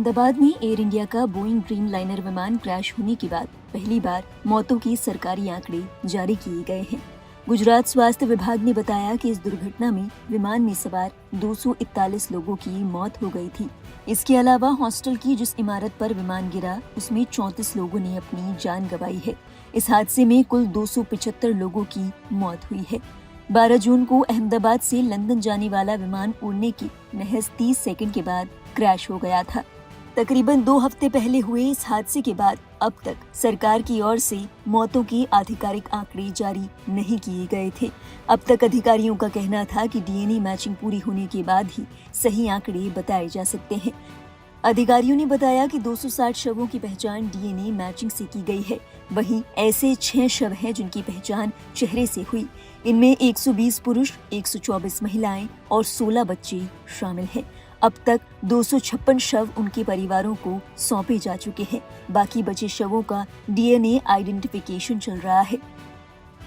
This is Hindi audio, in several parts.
अहमदाबाद में एयर इंडिया का बोइंग ड्रीम लाइनर विमान क्रैश होने के बाद पहली बार मौतों की सरकारी आंकड़े जारी किए गए हैं। गुजरात स्वास्थ्य विभाग ने बताया कि इस दुर्घटना में विमान में सवार 241 लोगों की मौत हो गई थी। इसके अलावा हॉस्टल की जिस इमारत पर विमान गिरा उसमें 34 लोगों ने अपनी जान गंवाई है। इस हादसे में कुल 275 लोगों की मौत हुई है। 12 जून को अहमदाबाद से लंदन जाने वाला विमान उड़ने के महज 30 सेकंड के बाद क्रैश हो गया था। तकरीबन 2 हफ्ते पहले हुए इस हादसे के बाद अब तक सरकार की ओर से मौतों के आधिकारिक आंकड़े जारी नहीं किए गए थे। अब तक अधिकारियों का कहना था कि डीएनए मैचिंग पूरी होने के बाद ही सही आंकड़े बताए जा सकते हैं। अधिकारियों ने बताया कि 260 शवों की पहचान डीएनए मैचिंग से की गई है। वहीं ऐसे 6 शव हैं जिनकी पहचान चेहरे से हुई। इनमें 120 पुरुष, 124 महिलाएं और 16 बच्चे शामिल हैं। अब तक 256 शव उनके परिवारों को सौंपे जा चुके हैं। बाकी बचे शवों का डीएनए आइडेंटिफिकेशन चल रहा है।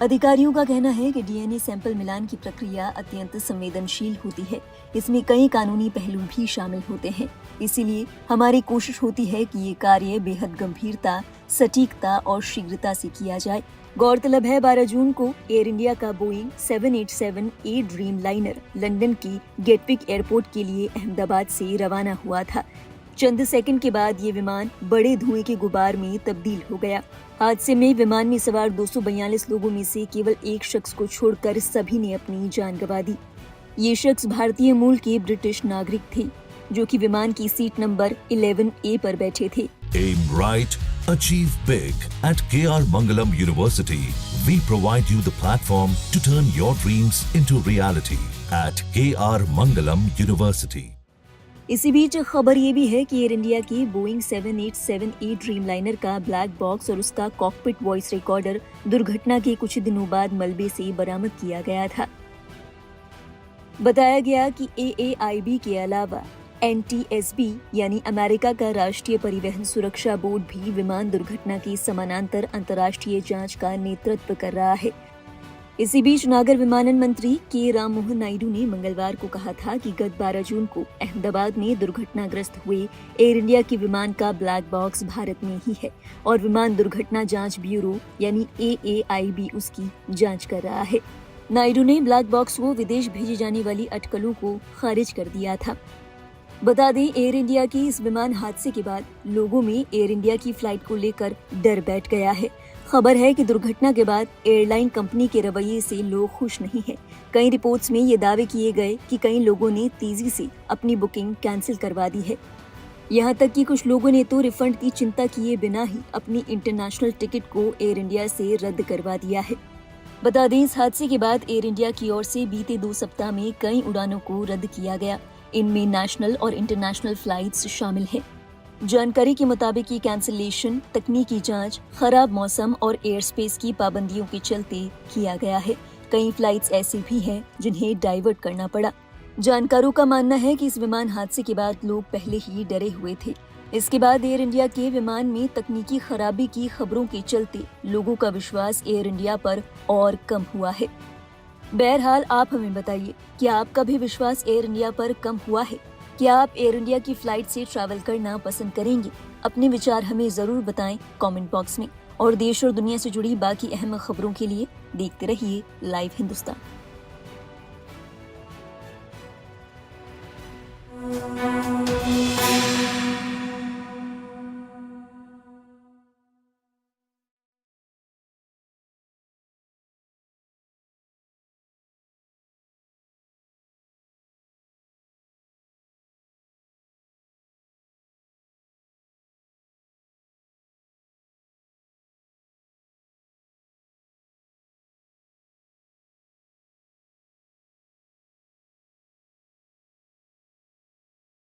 अधिकारियों का कहना है कि डीएनए सैंपल मिलान की प्रक्रिया अत्यंत संवेदनशील होती है। इसमें कई कानूनी पहलू भी शामिल होते हैं। इसीलिए हमारी कोशिश होती है कि ये कार्य बेहद गंभीरता, सटीकता और शीघ्रता से किया जाए। गौरतलब है 12 जून को एयर इंडिया का बोइंग 787 ड्रीम लाइनर लंदन की गेटविक एयरपोर्ट के लिए अहमदाबाद से रवाना हुआ था। चंद सेकंड के बाद ये विमान बड़े धुएं के गुबार में तब्दील हो गया। हादसे में विमान में सवार 242 लोगों में से केवल एक शख्स को छोड़कर सभी ने अपनी जान गंवा दी। ये शख्स भारतीय मूल के ब्रिटिश नागरिक थे, जो कि विमान की सीट नंबर 11A पर बैठे थे। Aim right, achieve big. At KR Mangalam University, we provide you the platform to turn your dreams into reality. At KR Mangalam University. इसी बीच खबर ये भी है कि एयर इंडिया की बोइंग 787 ड्रीम लाइनर का ब्लैक बॉक्स और उसका कॉकपिट वॉइस रिकॉर्डर दुर्घटना के कुछ दिनों बाद मलबे से बरामद किया गया था। बताया गया कि AAIB के अलावा NTSB यानी अमेरिका का राष्ट्रीय परिवहन सुरक्षा बोर्ड भी विमान दुर्घटना की समानांतर अंतर्राष्ट्रीय जांच का नेतृत्व कर रहा है। इसी बीच नागर विमानन मंत्री के राम मोहन नायडू ने मंगलवार को कहा था कि गत 12 जून को अहमदाबाद में दुर्घटनाग्रस्त हुए एयर इंडिया के विमान का ब्लैक बॉक्स भारत में ही है और विमान दुर्घटना जांच ब्यूरो यानी AAIB उसकी जांच कर रहा है। नायडू ने ब्लैक बॉक्स को विदेश भेजी जाने वाली अटकलों को खारिज कर दिया था। बता दें, एयर इंडिया के इस विमान हादसे के बाद लोगों में एयर इंडिया की फ्लाइट को लेकर डर बैठ गया है। खबर है कि दुर्घटना के बाद एयरलाइन कंपनी के रवैये से लोग खुश नहीं हैं। कई रिपोर्ट्स में ये दावे किए गए कि कई लोगों ने तेजी से अपनी बुकिंग कैंसिल करवा दी है। यहाँ तक कि कुछ लोगों ने तो रिफंड की चिंता किए बिना ही अपनी इंटरनेशनल टिकट को एयर इंडिया से रद्द करवा दिया है। बता दें, इस हादसे के बाद एयर इंडिया की ओर से बीते 2 सप्ताह में कई उड़ानों को रद्द किया गया। इनमें नेशनल और इंटरनेशनल फ्लाइट्स शामिल हैं। जानकारी के मुताबिक ये कैंसिलेशन तकनीकी जांच, खराब मौसम और एयर स्पेस की पाबंदियों के चलते किया गया है। कई फ्लाइट्स ऐसी भी हैं जिन्हें डाइवर्ट करना पड़ा। जानकारों का मानना है कि इस विमान हादसे के बाद लोग पहले ही डरे हुए थे। इसके बाद एयर इंडिया के विमान में तकनीकी खराबी की खबरों के चलते लोगों का विश्वास एयर इंडिया पर और कम हुआ है। बहरहाल आप हमें बताइए, क्या आपका भी विश्वास एयर इंडिया पर कम हुआ है? क्या आप एयर इंडिया की फ्लाइट से ट्रैवल करना पसंद करेंगे? अपने विचार हमें जरूर बताएं कमेंट बॉक्स में। और देश और दुनिया से जुड़ी बाकी अहम खबरों के लिए देखते रहिए लाइव हिंदुस्तान।